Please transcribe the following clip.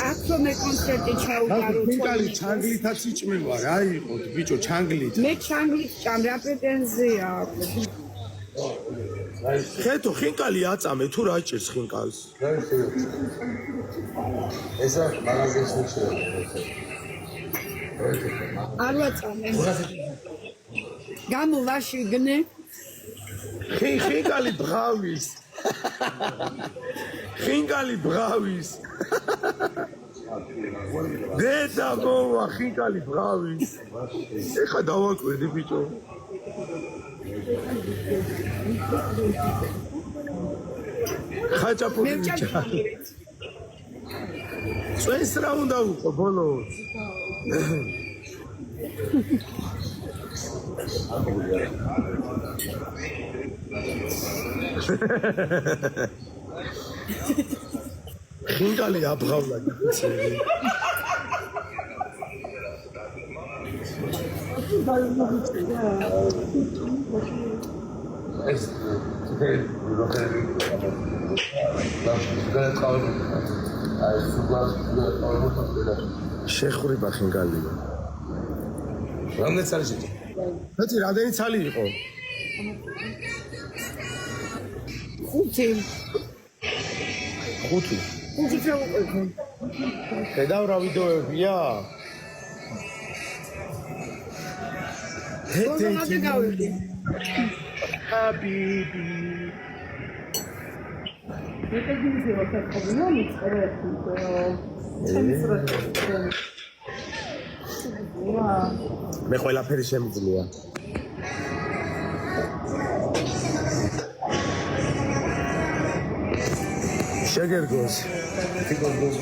Ათome კონცერტი ჩაუტარო. ხინკალი ჩანგლითაც იჭმევა რა იყო ბიჭო ჩანგლით. მე ჩანგლით ჭამ რა პრეტენზია აქვს. ხეთო ხინკალი აწამე თუ რა ჭირს ხინკალს? ესა მაგაზინს მიჩნევა. არ ვაწამე. გამოვაში გნე. ხინკალი ბღავის. ხინკალი ბღავის. დედა მოვა ხინკალი ბღავის. ეხა დავაკვირდი ბიჭო. ხაჭაპური ბიჭა. წვენს რა უნდა უყო ბოლოს? ხინკალი აბღავლა გიცი. ეს თქვენ როხები შეხვრიბა ხინკალია. რამდენი წელი შეჭი? მეცი რამდენი ცალი იყო? 5. 5. 5 ჩავუყევი. ხედავ რა ვიდეოებია? ხონა გავიდი. ჰაბიბი. მეტები ვიყავ ხობნა მიწერეთი. მე ყველაფერი შემიძლია. შეგერგოს. თვითონ გულს